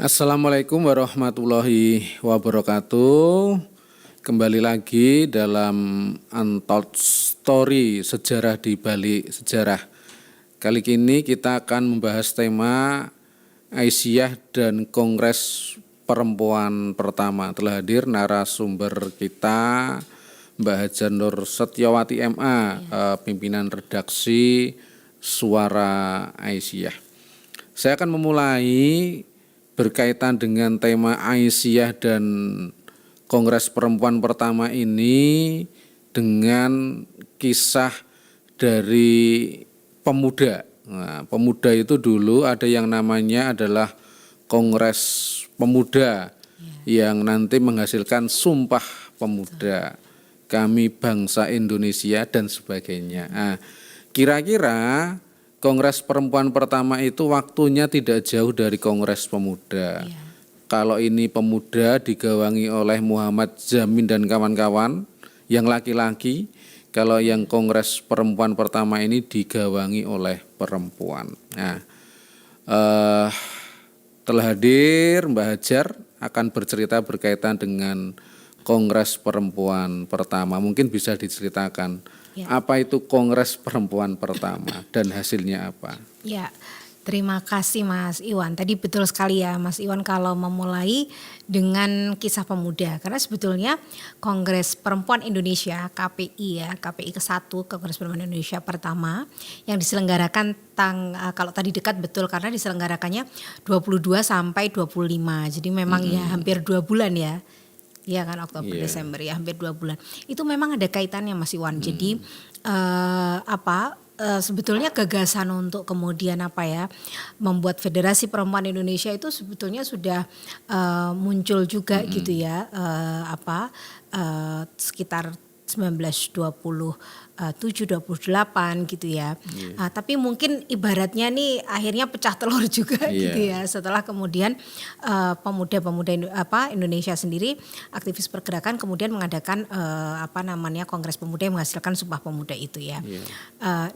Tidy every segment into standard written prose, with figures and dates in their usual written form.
Assalamualaikum warahmatullahi wabarakatuh. Kembali lagi dalam Untold Story Sejarah di Balik Sejarah. Kali ini kita akan membahas tema Aisyah dan Kongres Perempuan Pertama. Telah hadir narasumber kita Mbak Hajar Nur Setyawati MA, pimpinan redaksi Suara Aisyah. Saya akan memulai berkaitan dengan tema Aisyah dan Kongres Perempuan Pertama ini dengan kisah dari pemuda. Nah, pemuda itu dulu ada yang namanya adalah Kongres Pemuda yang nanti menghasilkan Sumpah Pemuda, Kami Bangsa Indonesia dan sebagainya. Nah, kira-kira Kongres Perempuan Pertama itu waktunya tidak jauh dari Kongres Pemuda. Kalau ini pemuda digawangi oleh Muhammad Jamin dan kawan-kawan yang laki-laki, kalau yang Kongres Perempuan Pertama ini digawangi oleh perempuan. Nah, telah hadir Mbak Hajar akan bercerita berkaitan dengan Kongres Perempuan Pertama. Mungkin bisa diceritakan apa itu Kongres Perempuan Pertama dan hasilnya apa? Ya, terima kasih Mas Iwan. Tadi betul sekali ya Mas Iwan kalau memulai dengan kisah pemuda. Karena sebetulnya Kongres Perempuan Indonesia KPI ya, KPI ke-1 Kongres Perempuan Indonesia Pertama yang diselenggarakan kalau tadi dekat betul karena diselenggarakannya 22 sampai 25. Jadi memang ya hampir 2 bulan ya. Iya kan Oktober Desember ya hampir 2 bulan. Itu memang ada kaitannya Mas Iwan. Jadi sebetulnya gagasan untuk kemudian membuat Federasi Perempuan Indonesia itu sebetulnya sudah muncul juga gitu ya sekitar 1927-28 gitu ya. Tapi mungkin ibaratnya nih akhirnya pecah telur juga gitu ya. Setelah kemudian pemuda-pemuda Indonesia sendiri aktivis pergerakan kemudian mengadakan Kongres Pemuda yang menghasilkan Sumpah Pemuda itu ya.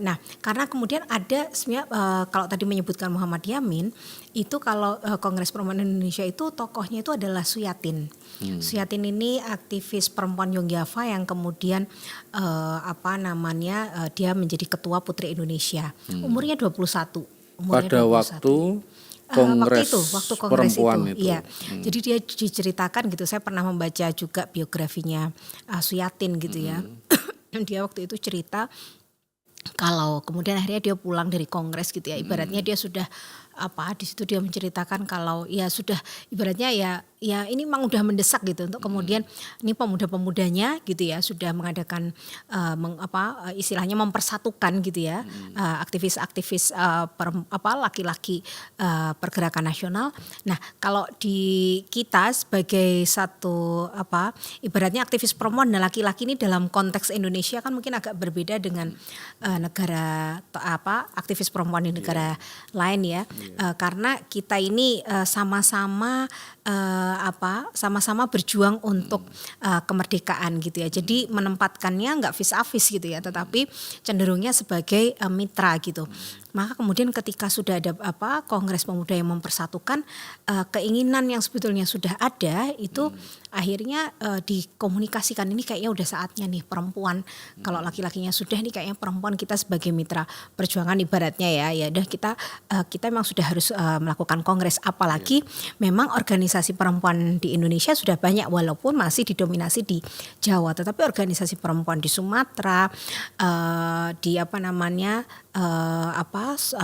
Nah, karena kemudian ada sebenarnya kalau tadi menyebutkan Muhammad Yamin itu kalau Kongres Perempuan Indonesia itu tokohnya itu adalah Suyatin. Suyatin ini aktivis perempuan Yogyakarta yang kemudian dia menjadi ketua Putri Indonesia. Umurnya 21. Pada waktu Kongres waktu Kongres Perempuan itu. Iya. Jadi dia diceritakan gitu. Saya pernah membaca juga biografinya Suyatin gitu ya. Dia waktu itu cerita kalau kemudian akhirnya dia pulang dari kongres gitu ya. Ibaratnya dia sudah di situ dia menceritakan kalau ya sudah ibaratnya ya ini memang udah mendesak gitu untuk kemudian ini pemuda-pemudanya gitu ya sudah mengadakan istilahnya mempersatukan gitu ya aktivis-aktivis laki-laki pergerakan nasional. Nah, kalau di kita sebagai satu ibaratnya aktivis perempuan dan laki-laki ini dalam konteks Indonesia kan mungkin agak berbeda dengan negara aktivis perempuan di negara lain ya. Karena kita ini sama-sama berjuang untuk kemerdekaan gitu ya. Jadi menempatkannya nggak vis-a-vis gitu ya, tetapi cenderungnya sebagai mitra gitu. Maka kemudian ketika sudah ada Kongres Pemuda yang mempersatukan keinginan yang sebetulnya sudah ada itu akhirnya dikomunikasikan ini kayaknya udah saatnya nih perempuan. Kalau laki-lakinya sudah nih kayaknya perempuan kita sebagai mitra perjuangan ibaratnya ya udah kita memang sudah harus melakukan kongres, apalagi memang organisasi perempuan di Indonesia sudah banyak walaupun masih didominasi di Jawa, tetapi organisasi perempuan di Sumatera di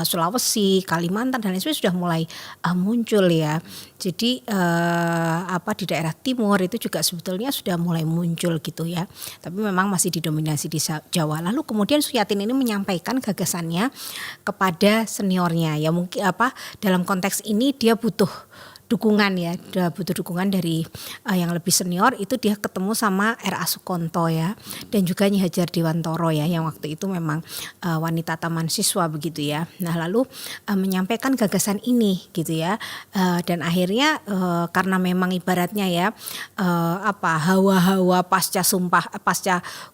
Sulawesi, Kalimantan dan lain sebagainya sudah mulai muncul ya. Jadi di daerah timur itu juga sebetulnya sudah mulai muncul gitu ya. Tapi memang masih didominasi di Jawa. Lalu kemudian Suyatin ini menyampaikan gagasannya kepada seniornya. Ya mungkin dalam konteks ini dia butuh dukungan ya, butuh dukungan dari yang lebih senior. Itu dia ketemu sama R.A. Sukonto ya, dan juga Nyi Hajar Dewantoro ya, yang waktu itu memang wanita taman siswa begitu ya. Nah lalu menyampaikan gagasan ini gitu ya, dan akhirnya karena memang ibaratnya ya hawa-hawa pasca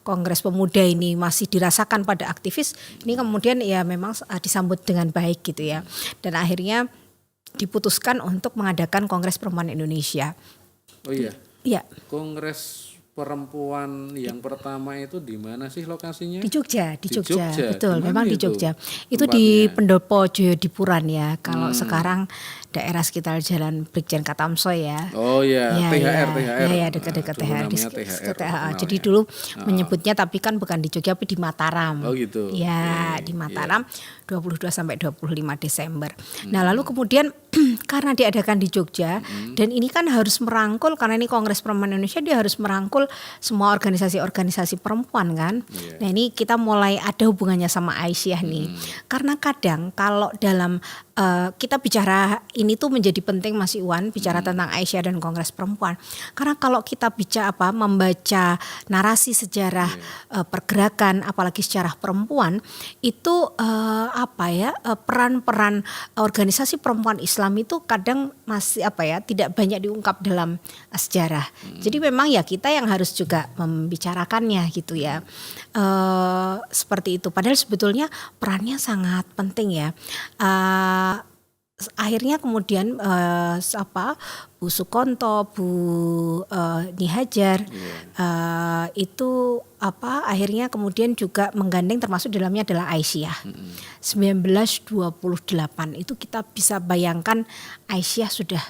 Kongres Pemuda ini masih dirasakan pada aktivis ini, kemudian ya memang disambut dengan baik gitu ya, dan akhirnya diputuskan untuk mengadakan Kongres Perempuan Indonesia. Oh iya. Ya. Kongres perempuan yang pertama itu di mana sih lokasinya? Di Jogja, Di Jogja. betul. Di mana Memang di itu Jogja. Itu di tempatnya? Pendopo Joyodipuran ya. Kalau sekarang daerah sekitar Jalan Brigjen Katamsoy ya. Oh ya, THR. Ya, dekat-dekat Dulu THR. namanya THR. terkenal Jadi ya. dulu menyebutnya tapi kan bukan di Jogja tapi di Mataram. Oh gitu. Ya, Oke, di Mataram 22 sampai 25 Desember. Nah, lalu kemudian karena diadakan di Jogja dan ini kan harus merangkul karena ini Kongres Perempuan Indonesia, dia harus merangkul semua organisasi-organisasi perempuan kan. Iya. Nah, ini kita mulai ada hubungannya sama Aisyah nih. Karena kadang kalau dalam kita bicara ini tuh menjadi penting Mas Iwan bicara tentang Aisyah dan Kongres Perempuan. Karena kalau kita membaca narasi sejarah pergerakan apalagi sejarah perempuan itu peran-peran organisasi perempuan Islam itu kadang masih tidak banyak diungkap dalam sejarah. Jadi memang ya kita yang harus juga membicarakannya gitu ya. Seperti itu. Padahal sebetulnya perannya sangat penting ya. Akhirnya kemudian Bu Sukonto, Bu Nihajar itu akhirnya kemudian juga menggandeng termasuk dalamnya adalah Aisyah. 1928 itu kita bisa bayangkan Aisyah sudah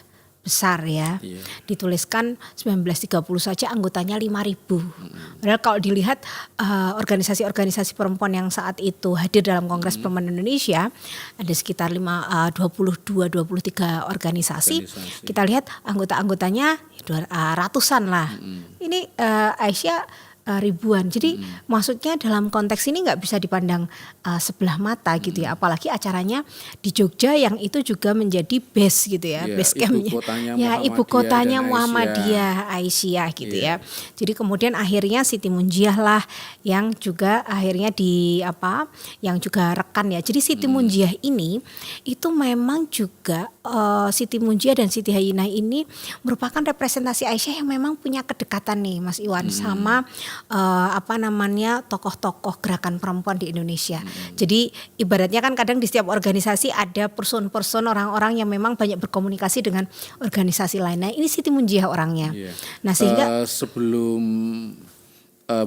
besar ya. Dituliskan 1930 saja anggotanya 5.000. Padahal kalau dilihat organisasi-organisasi perempuan yang saat itu hadir dalam Kongres Perempuan Indonesia ada sekitar 22-23 organisasi. Kita lihat anggota-anggotanya ratusan lah. Ini Aisyah ribuan. Jadi maksudnya dalam konteks ini nggak bisa dipandang sebelah mata gitu ya. Apalagi acaranya di Jogja yang itu juga menjadi base gitu ya, base campnya. Ibu kotanya Muhammadiyah Aisyah gitu ya. Jadi kemudian akhirnya Siti Munjiah lah yang juga akhirnya yang juga rekan ya. Jadi Siti Munjiah ini itu memang juga Siti Munjiah dan Siti Hayyinah ini merupakan representasi Aisyah yang memang punya kedekatan nih Mas Iwan sama tokoh-tokoh gerakan perempuan di Indonesia. Jadi ibaratnya kan kadang di setiap organisasi ada person-person orang-orang yang memang banyak berkomunikasi dengan organisasi lain. Nah, ini Siti Munjiah orangnya. Nah, sehingga sebelum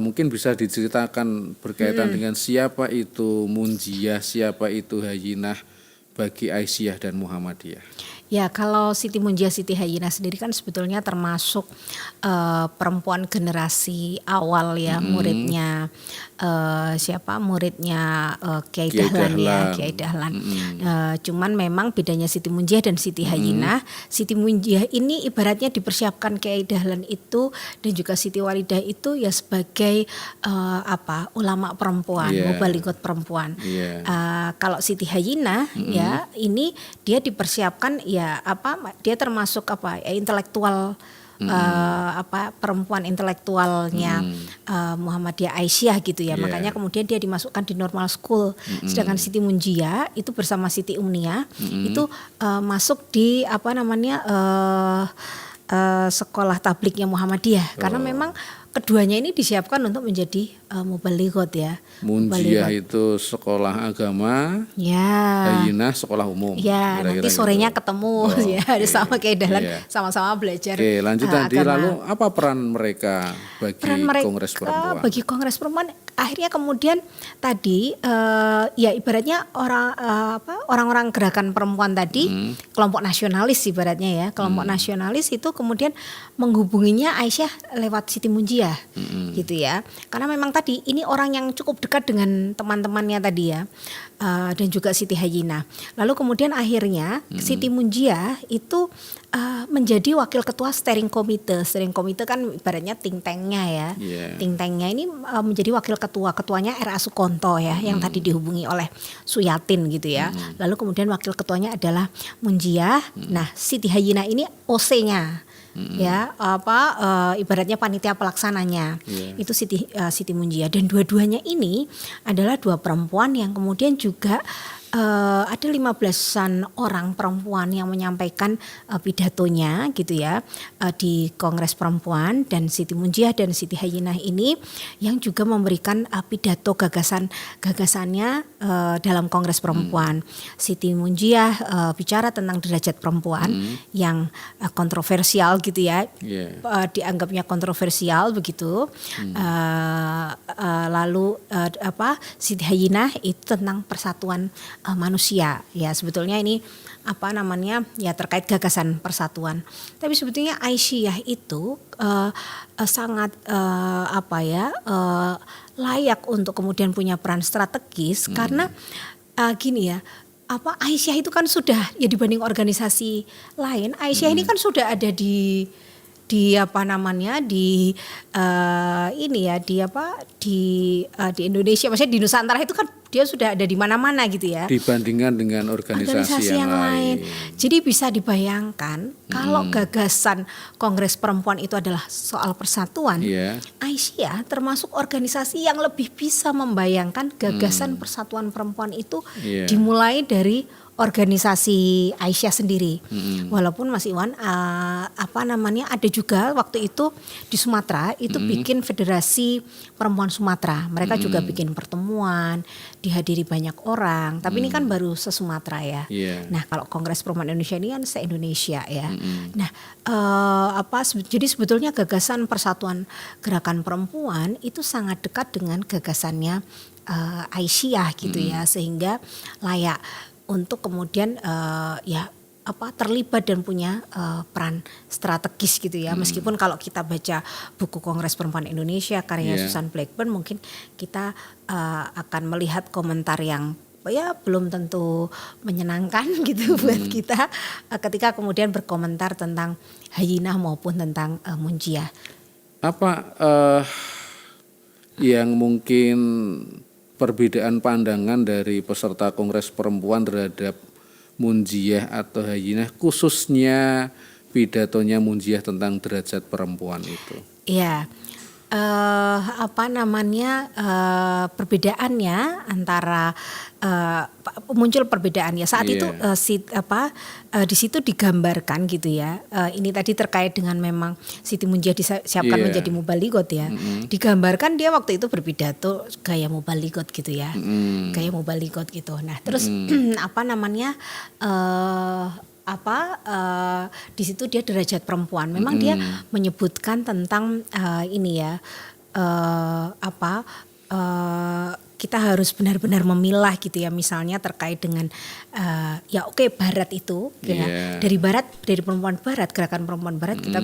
mungkin bisa diceritakan berkaitan dengan siapa itu Munjiah, siapa itu Hayyinah bagi Aisyah dan Muhammadiyah. Ya, kalau Siti Munjiah, Siti Hayyinah sendiri kan sebetulnya termasuk perempuan generasi awal ya, muridnya muridnya Kiai Dahlan ya, Kiai Dahlan. Cuman memang bedanya Siti Munjiah dan Siti Hayyinah. Siti Munjiah ini ibaratnya dipersiapkan Kiai Dahlan itu dan juga Siti Walidah itu ya sebagai ulama perempuan, mubalighot perempuan. Kalau Siti Hayyinah ya ini dia dipersiapkan dia termasuk intelektual perempuan intelektualnya Muhammadiyah Aisyah gitu ya. Makanya kemudian dia dimasukkan di normal school. Sedangkan Siti Munjiah itu bersama Siti Umniah itu masuk di sekolah tablignya Muhammadiyah karena memang keduanya ini disiapkan untuk menjadi mubalighot ya. Munjiah itu sekolah agama, Hayyinah sekolah umum. Ya, nanti sorenya ketemu sama Kiai Dahlan sama-sama belajar. Oke, lanjut nanti. Agama. Lalu apa peran mereka bagi Kongres Perempuan? Bagi Kongres Perempuan akhirnya kemudian tadi ibaratnya orang-orang gerakan perempuan tadi kelompok nasionalis ibaratnya ya, kelompok nasionalis itu kemudian menghubunginya Aisyah lewat Siti Munjiah gitu ya. Karena memang tadi ini orang yang cukup dekat dengan teman-temannya tadi ya. Dan juga Siti Hayyinah. Lalu kemudian akhirnya Siti Munjiah itu menjadi wakil ketua steering committee. Steering committee kan ibaratnya think tanknya ya. Think tanknya ini menjadi wakil ketuanya R.A. Sukonto ya, yang tadi dihubungi oleh Suyatin gitu ya. Lalu kemudian wakil ketuanya adalah Munjiah. Nah, Siti Hayyinah ini OC-nya. Ibaratnya panitia pelaksananya itu Siti Munjiah dan dua-duanya ini adalah dua perempuan yang kemudian juga ada 15-an orang perempuan yang menyampaikan pidatonya gitu ya di Kongres Perempuan, dan Siti Munjiah dan Siti Hayyinah ini yang juga memberikan pidato gagasannya dalam Kongres Perempuan. Siti Munjiah bicara tentang derajat perempuan yang kontroversial gitu ya, dianggapnya kontroversial begitu. Lalu Siti Hayyinah itu tentang persatuan manusia. Ya sebetulnya ini ya terkait gagasan persatuan. Tapi sebetulnya Aisyah itu sangat layak untuk kemudian punya peran strategis karena gini ya. Aisyah itu kan sudah ya dibanding organisasi lain, Aisyah ini kan sudah ada di Indonesia, maksudnya di Nusantara itu kan dia sudah ada di mana-mana gitu ya. Dibandingkan dengan organisasi yang lain. Jadi bisa dibayangkan kalau gagasan Kongres Perempuan itu adalah soal persatuan, Aisyah termasuk organisasi yang lebih bisa membayangkan gagasan persatuan perempuan itu dimulai dari organisasi Aisyah sendiri. Walaupun Mas Iwan ada juga waktu itu di Sumatera itu bikin Federasi Perempuan Sumatera. Mereka juga bikin pertemuan, dihadiri banyak orang. Tapi ini kan baru se-Sumatera ya. Nah, kalau Kongres Perempuan Indonesia ini kan se-Indonesia ya. Nah, jadi sebetulnya gagasan persatuan gerakan perempuan itu sangat dekat dengan gagasannya Aisyah gitu ya, sehingga layak untuk kemudian terlibat dan punya peran strategis gitu ya. Meskipun kalau kita baca buku Kongres Perempuan Indonesia karya Susan Blackburn, mungkin kita akan melihat komentar yang belum tentu menyenangkan gitu buat kita ketika kemudian berkomentar tentang Hayyinah maupun tentang Munjiah. Apa yang mungkin perbedaan pandangan dari peserta Kongres Perempuan terhadap Munjiah atau Hayyinah, khususnya pidatonya Munjiah tentang derajat perempuan itu? Iya, perbedaannya antara muncul perbedaannya saat itu di situ digambarkan gitu ya. Ini tadi terkait dengan memang Siti Munjiah disiapkan menjadi mubalighot ya. Digambarkan dia waktu itu berpidato gaya mubalighot gitu ya. Gaya mubalighot gitu. Nah, terus di situ dia derajat perempuan. Memang dia menyebutkan tentang kita harus benar-benar memilah gitu ya, misalnya terkait dengan barat itu ya. Dari perempuan barat, gerakan perempuan barat kita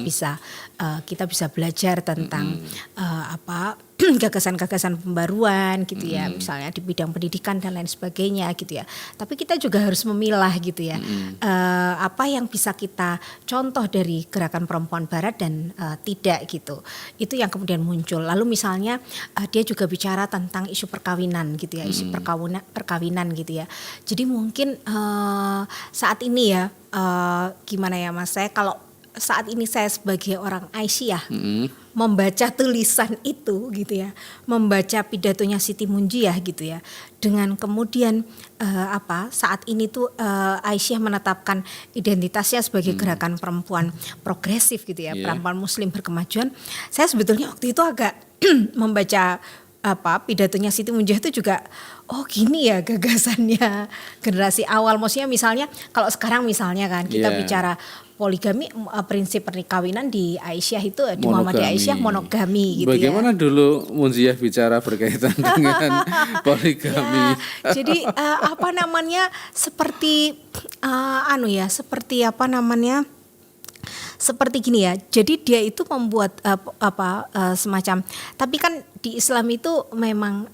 bisa belajar tentang gagasan-gagasan pembaruan gitu ya, misalnya di bidang pendidikan dan lain sebagainya gitu ya. Tapi kita juga harus memilah gitu ya, apa yang bisa kita contoh dari gerakan perempuan barat dan tidak gitu. Itu yang kemudian muncul. Lalu misalnya dia juga bicara tentang isu perkawinan gitu ya, isu perkawinan gitu ya. Jadi mungkin saat ini ya gimana ya Mas, saya kalau saat ini saya sebagai orang Aisyah membaca tulisan itu gitu ya, membaca pidatonya Siti Munjiah gitu ya, dengan kemudian saat ini tuh Aisyah menetapkan identitasnya sebagai gerakan perempuan progresif gitu ya, perempuan muslim berkemajuan. Saya sebetulnya waktu itu agak membaca pidatonya Siti Munjiah itu juga gini ya gagasannya generasi awal. Maksudnya misalnya kalau sekarang misalnya kan kita bicara poligami, prinsip perkawinan di Aisyah itu di Muhammadiyah Aisyah monogami gitu. Bagaimana dulu Munjiah bicara berkaitan dengan poligami? Jadi seperti gini ya. Jadi dia itu membuat semacam, tapi kan di Islam itu memang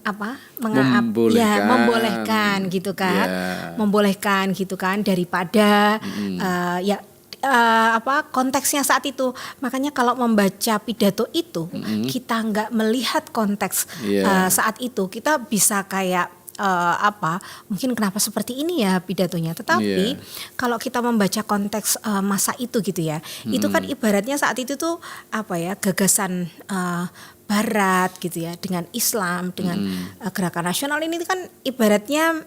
membolehkan gitu kan. Membolehkan gitu kan daripada konteksnya saat itu. Makanya kalau membaca pidato itu kita nggak melihat konteks saat itu, kita bisa kayak mungkin kenapa seperti ini ya pidatonya. Tetapi kalau kita membaca konteks masa itu gitu ya, itu kan ibaratnya saat itu tuh gagasan Barat gitu ya, dengan Islam, dengan gerakan nasional ini kan ibaratnya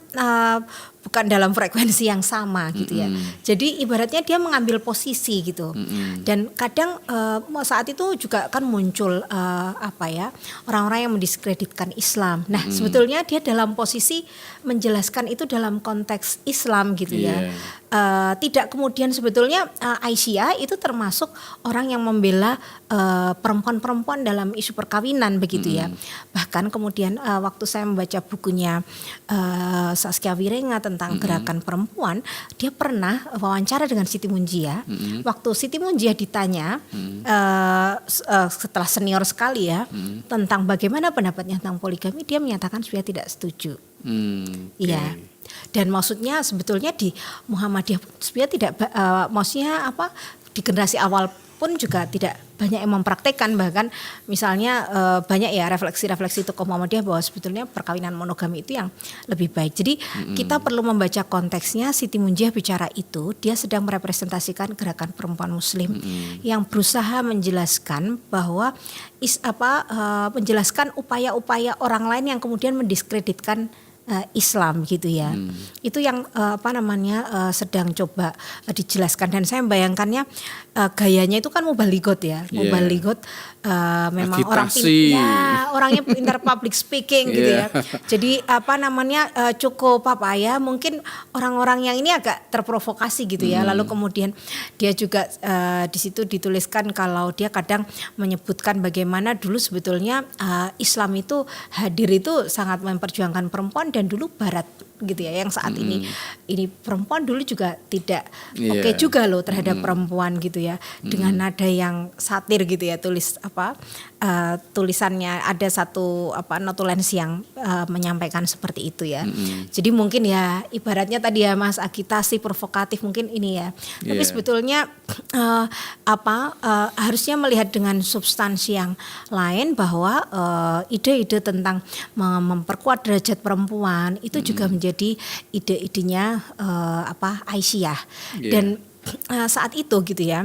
bukan dalam frekuensi yang sama gitu ya. Jadi ibaratnya dia mengambil posisi gitu. Dan kadang saat itu juga kan muncul orang-orang yang mendiskreditkan Islam. Nah, sebetulnya dia dalam posisi menjelaskan itu dalam konteks Islam gitu ya. Tidak kemudian sebetulnya Aisyah itu termasuk orang yang membela perempuan-perempuan dalam isu perkawinan begitu ya. Bahkan kemudian waktu saya membaca bukunya Saskia Wirenga tentang gerakan perempuan, dia pernah wawancara dengan Siti Munjiah. Waktu Siti Munjiah ditanya setelah senior sekali ya tentang bagaimana pendapatnya tentang poligami, dia menyatakan sebenarnya tidak setuju. Iya. Dan maksudnya sebetulnya di Muhammadiyah pun sebenarnya tidak maksudnya di generasi awal pun juga tidak banyak yang mempraktekkan, bahkan misalnya banyak ya refleksi-refleksi tokoh Muhammadiyah bahwa sebetulnya perkawinan monogami itu yang lebih baik. Jadi kita perlu membaca konteksnya. Siti Munjiah bicara itu dia sedang merepresentasikan gerakan perempuan muslim yang berusaha menjelaskan bahwa menjelaskan upaya-upaya orang lain yang kemudian mendiskreditkan Islam gitu ya. Itu yang sedang coba dijelaskan, dan saya membayangkannya gayanya itu kan mubalighot ya. Mubalighot memang agitasi. Orangnya pintar public speaking gitu ya. Jadi cukup mungkin orang-orang yang ini agak terprovokasi gitu ya. Lalu kemudian dia juga di situ dituliskan kalau dia kadang menyebutkan bagaimana dulu sebetulnya Islam itu hadir itu sangat memperjuangkan perempuan, dan dulu Barat gitu ya, yang saat ini perempuan dulu juga tidak oke juga loh terhadap perempuan gitu ya, dengan nada yang satir gitu ya, tulisannya ada satu notulens yang menyampaikan seperti itu ya. Jadi mungkin ya ibaratnya tadi ya Mas, agitasi provokatif mungkin ini ya. Tapi sebetulnya harusnya melihat dengan substansi yang lain, bahwa ide-ide tentang memperkuat derajat perempuan itu juga menjadi ide-idenya Aisyah. Dan saat itu gitu ya,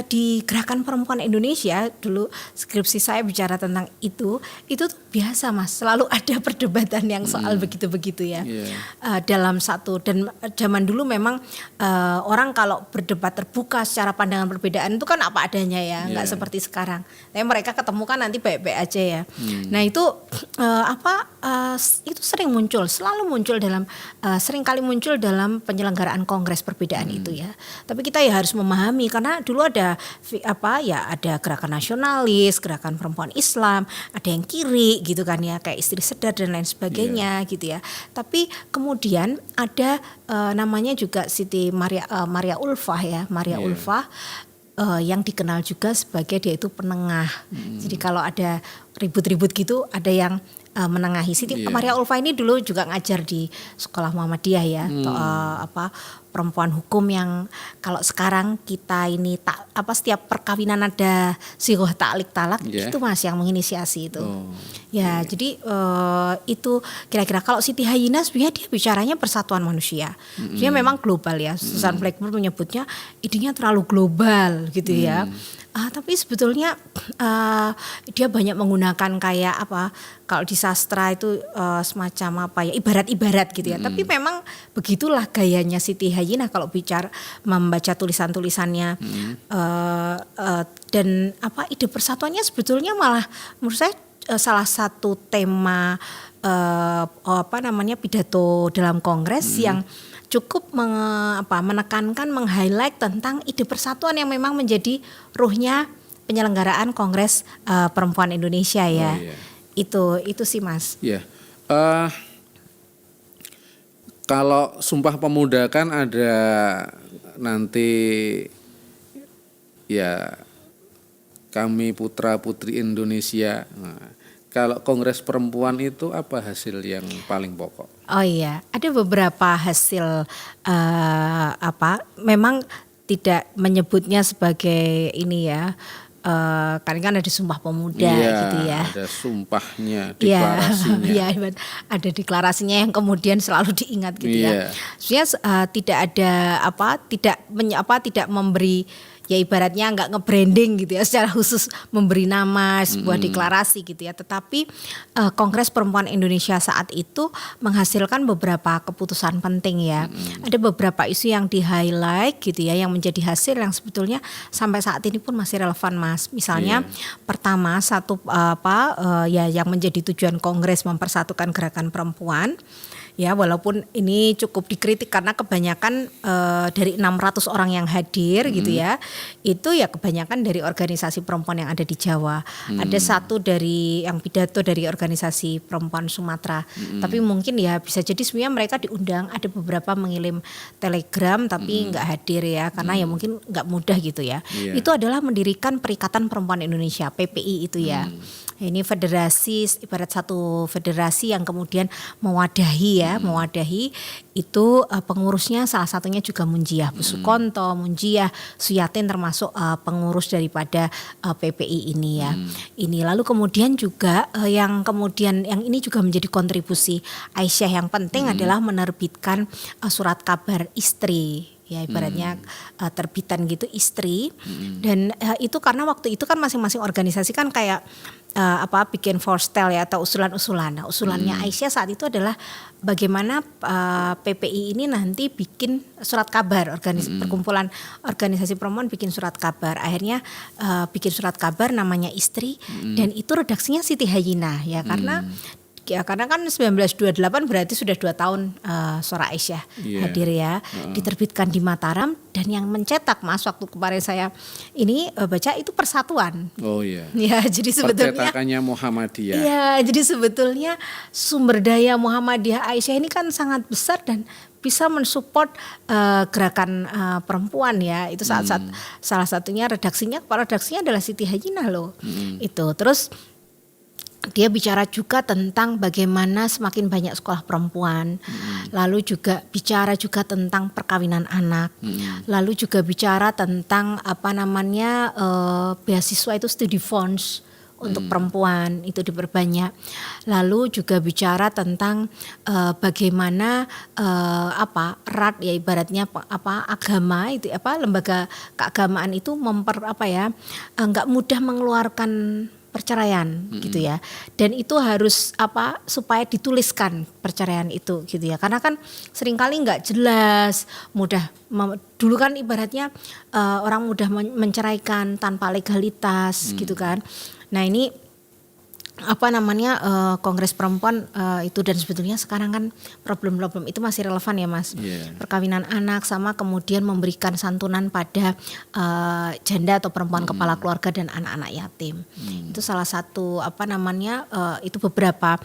di Gerakan Perempuan Indonesia dulu skripsi saya bicara tentang itu tuh biasa Mas, selalu ada perdebatan yang soal begitu-begitu ya. Dalam satu, dan zaman dulu memang orang kalau berdebat terbuka secara pandangan perbedaan itu kan apa adanya ya, nggak seperti sekarang. Tapi mereka ketemu kan nanti baik-baik aja ya. Nah itu itu selalu muncul sering kali muncul dalam penyelenggaraan kongres perbedaan itu ya. Tapi kita ya harus memahami, karena dulu ada ada gerakan nasionalis, gerakan perempuan Islam, ada yang kiri gitu kan ya, kayak Istri Sedar dan lain sebagainya gitu ya. Tapi kemudian ada namanya juga Siti Maria Ulfah ya, Ulfah yang dikenal juga sebagai dia itu penengah. Jadi kalau ada ribut-ribut gitu, ada yang menengahi. Siti Maria Ulfah ini dulu juga ngajar di sekolah Muhammadiyah ya, perempuan hukum yang kalau sekarang kita ini setiap perkawinan ada sighah ta'liq talak, itu Mas yang menginisiasi itu. Jadi itu kira-kira kalau Siti Hayyinah sebenarnya dia bicaranya persatuan manusia. Dia memang global ya. Susan Blackburn menyebutnya idenya terlalu global gitu ya. Tapi sebetulnya dia banyak menggunakan kayak kalau di sastra itu semacam ibarat-ibarat gitu ya. Tapi memang begitulah gayanya Siti Hayyinah kalau membaca tulisan-tulisannya. Dan ide persatuannya sebetulnya malah menurut saya salah satu tema pidato dalam kongres yang cukup menekankan, meng-highlight tentang ide persatuan yang memang menjadi ruhnya penyelenggaraan Kongres Perempuan Indonesia ya. Itu sih Mas. Kalau Sumpah Pemuda kan ada nanti ya, kami putra putri Indonesia. Kalau Kongres Perempuan itu apa hasil yang paling pokok? Oh iya, ada beberapa hasil memang tidak menyebutnya sebagai ini ya. Kan ada Sumpah Pemuda gitu ya. Ada sumpahnya, deklarasinya. Ada deklarasinya yang kemudian selalu diingat gitu ya. Sebenarnya tidak ada tidak memberi ya ibaratnya nggak nge-branding gitu ya secara khusus memberi nama sebuah deklarasi gitu ya. Tetapi Kongres Perempuan Indonesia saat itu menghasilkan beberapa keputusan penting ya. Ada beberapa isu yang di-highlight gitu ya yang menjadi hasil yang sebetulnya sampai saat ini pun masih relevan Mas. Misalnya pertama ya yang menjadi tujuan Kongres mempersatukan gerakan perempuan. Ya walaupun ini cukup dikritik karena kebanyakan dari 600 orang yang hadir gitu ya, itu ya kebanyakan dari organisasi perempuan yang ada di Jawa. Ada satu dari yang pidato dari organisasi perempuan Sumatera. Tapi mungkin ya bisa jadi sebenarnya mereka diundang, ada beberapa mengirim telegram tapi nggak hadir ya karena ya mungkin nggak mudah gitu ya. Itu adalah mendirikan Perikatan Perempuan Indonesia (PPI) itu ya. Ini federasi, ibarat satu federasi yang kemudian mewadahi itu pengurusnya salah satunya juga Munjiah Bu Sukonto, Munjiah Suyatin termasuk pengurus daripada PPI ini ya. Ini lalu kemudian juga yang ini juga menjadi kontribusi Aisyah yang penting adalah menerbitkan surat kabar istri. Ya ibaratnya terbitan gitu istri dan itu karena waktu itu kan masing-masing organisasi kan kayak bikin forstel ya atau usulan-usulan. Nah, usulannya Aisyah saat itu adalah bagaimana PPI ini nanti bikin surat kabar perkumpulan organisasi perempuan bikin surat kabar. Akhirnya bikin surat kabar namanya Istri dan itu redaksinya Siti Hayyinah ya karena kan 1928 berarti sudah 2 tahun Suara Aisyah hadir ya, diterbitkan di Mataram dan yang mencetak Mas waktu kemarin saya ini baca itu Persatuan. Oh iya. Ya jadi sebetulnya percetakannya Muhammadiyah. Iya jadi sebetulnya sumber daya Muhammadiyah Aisyah ini kan sangat besar dan bisa mensupport gerakan perempuan ya. Itu saat salah satunya redaksinya adalah Siti Hayyinah loh. Itu terus dia bicara juga tentang bagaimana semakin banyak sekolah perempuan, lalu juga bicara juga tentang perkawinan anak, lalu juga bicara tentang beasiswa itu studi funds untuk perempuan itu diperbanyak, lalu juga bicara tentang bagaimana erat ya ibaratnya agama itu lembaga keagamaan itu nggak mudah mengeluarkan perceraian gitu ya, dan itu harus supaya dituliskan perceraian itu gitu ya, karena kan seringkali nggak jelas, dulu kan ibaratnya orang mudah menceraikan tanpa legalitas gitu kan. Nah ini Kongres Perempuan itu dan sebetulnya sekarang kan problem-problem itu masih relevan ya Mas. Perkawinan anak sama kemudian memberikan santunan pada janda atau perempuan kepala keluarga dan anak-anak yatim. Itu salah satu itu beberapa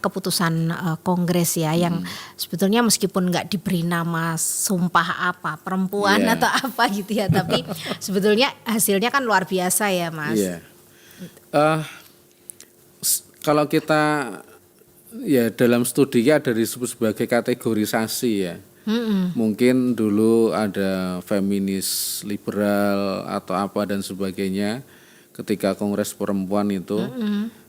keputusan Kongres ya yang sebetulnya meskipun nggak diberi nama sumpah perempuan atau gitu ya, tapi sebetulnya hasilnya kan luar biasa ya Mas. Kalau kita ya dalam studinya ada disebut sebagai kategorisasi ya. Mungkin dulu ada feminis liberal atau apa dan sebagainya. Ketika Kongres Perempuan itu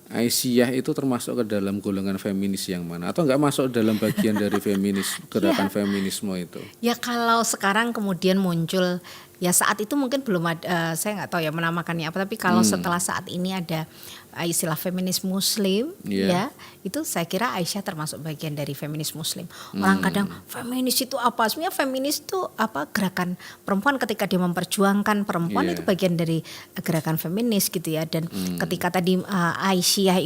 Aisyah itu termasuk ke dalam golongan feminis yang mana? Atau enggak masuk dalam bagian dari gerakan feminisme itu? Ya kalau sekarang kemudian muncul ya saat itu mungkin belum ada, saya nggak tahu ya menamakannya apa, tapi kalau setelah saat ini ada istilah feminis muslim ya, itu saya kira Aisyah termasuk bagian dari feminis muslim. Orang kadang feminis itu apa? Sebenarnya feminis itu gerakan perempuan ketika dia memperjuangkan perempuan itu bagian dari gerakan feminis gitu ya. Dan ketika tadi Aisyah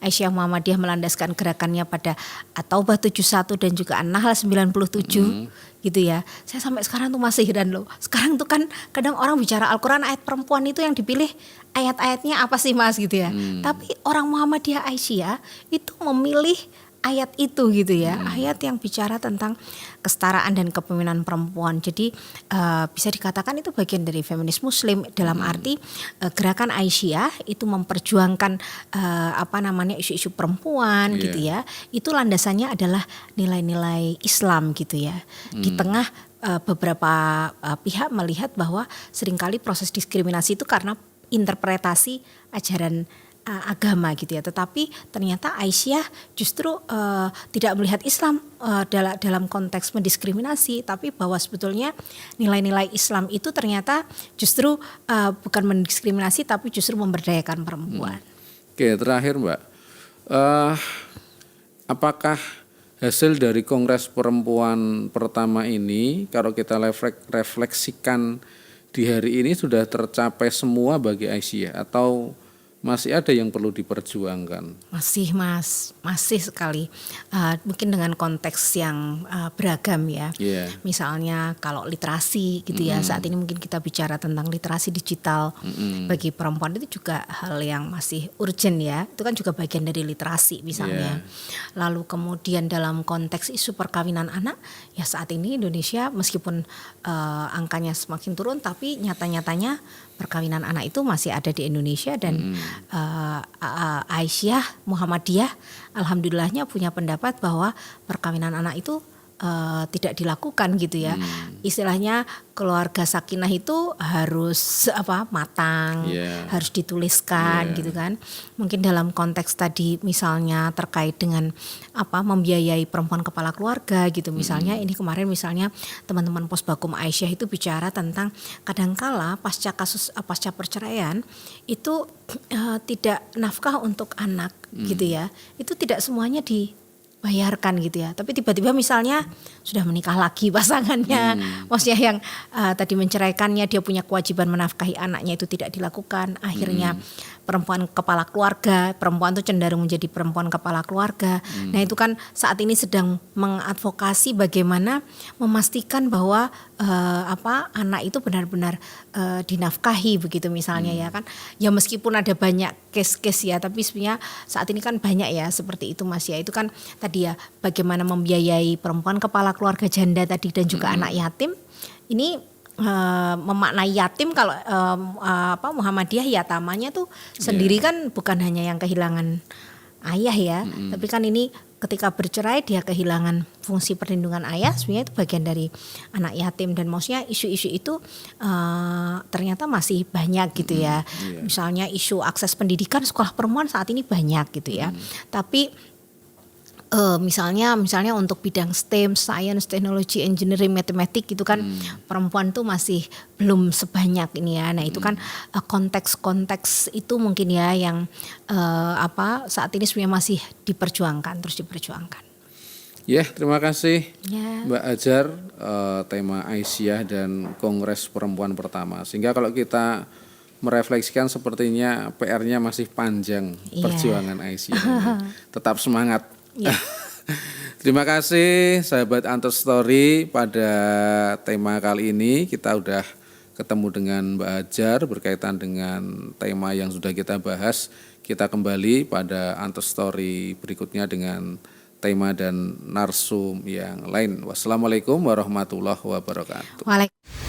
Aisyah Muhammadiyah melandaskan gerakannya pada At-Taubah 71 dan juga An-Nahl 97 gitu ya. Saya sampai sekarang tuh masih heran loh. Sekarang tuh kan kadang orang bicara Al-Quran ayat perempuan itu yang dipilih ayat-ayatnya apa sih Mas gitu ya. Tapi orang Muhammadiyah Aisyah itu memilih ayat itu gitu ya. Ayat yang bicara tentang kesetaraan dan kepemimpinan perempuan. Jadi bisa dikatakan itu bagian dari feminis muslim dalam arti gerakan Aisyah itu memperjuangkan isu-isu perempuan gitu ya. Itu landasannya adalah nilai-nilai Islam gitu ya. Di tengah beberapa pihak melihat bahwa seringkali proses diskriminasi itu karena interpretasi ajaran agama gitu ya, tetapi ternyata Aisyah justru tidak melihat Islam dalam konteks mendiskriminasi, tapi bahwa sebetulnya nilai-nilai Islam itu ternyata justru bukan mendiskriminasi tapi justru memberdayakan perempuan. Oke, terakhir Mbak, apakah hasil dari Kongres Perempuan pertama ini, kalau kita refleksikan di hari ini sudah tercapai semua bagi Aisyah atau masih ada yang perlu diperjuangkan? Masih masih sekali. Mungkin dengan konteks yang beragam ya. Yeah. Misalnya kalau literasi gitu ya, saat ini mungkin kita bicara tentang literasi digital bagi perempuan itu juga hal yang masih urgent ya. Itu kan juga bagian dari literasi misalnya. Lalu kemudian dalam konteks isu perkawinan anak, ya saat ini Indonesia meskipun angkanya semakin turun, tapi nyata-nyatanya perkawinan anak itu masih ada di Indonesia dan Aisyah Muhammadiyah alhamdulillahnya punya pendapat bahwa perkawinan anak itu tidak dilakukan gitu ya. Istilahnya keluarga sakinah itu harus matang, harus dituliskan gitu kan. Mungkin dalam konteks tadi misalnya terkait dengan membiayai perempuan kepala keluarga gitu. Misalnya ini kemarin misalnya teman-teman Posbakum Aisyah itu bicara tentang kadangkala pasca perceraian itu tidak nafkah untuk anak gitu ya. Itu tidak semuanya dibayarkan gitu ya, tapi tiba-tiba misalnya sudah menikah lagi pasangannya, maksudnya yang tadi menceraikannya dia punya kewajiban menafkahi anaknya itu tidak dilakukan, akhirnya perempuan kepala keluarga, perempuan itu cenderung menjadi perempuan kepala keluarga. Nah itu kan saat ini sedang mengadvokasi bagaimana memastikan bahwa anak itu benar-benar dinafkahi begitu misalnya ya kan. Ya meskipun ada banyak case-case ya, tapi sebenarnya saat ini kan banyak ya seperti itu Mas ya. Itu kan tadi ya bagaimana membiayai perempuan kepala keluarga janda tadi dan juga anak yatim. Ini memaknai yatim kalau Muhammadiyah yatamanya tuh sendiri kan bukan hanya yang kehilangan ayah ya, tapi kan ini ketika bercerai dia kehilangan fungsi perlindungan ayah, sebenarnya itu bagian dari anak yatim dan maksudnya isu-isu itu ternyata masih banyak gitu ya. Misalnya isu akses pendidikan sekolah perempuan saat ini banyak gitu ya, tapi misalnya untuk bidang STEM, science, teknologi, engineering, matematik itu kan perempuan tuh masih belum sebanyak ini ya. Nah itu kan konteks-konteks itu mungkin ya yang saat ini sebenarnya masih terus diperjuangkan. Ya, terima kasih Ya. Mbak Ajar, tema Aisyah dan Kongres Perempuan pertama. Sehingga kalau kita merefleksikan sepertinya PR-nya masih panjang perjuangan Aisyah. Tetap semangat. Ya. Terima kasih sahabat Anto Story, pada tema kali ini kita udah ketemu dengan Mbak Ajar berkaitan dengan tema yang sudah kita bahas. Kita kembali pada Anto Story berikutnya dengan tema dan narsum yang lain. Wassalamualaikum warahmatullahi wabarakatuh. Waalaikumsalam.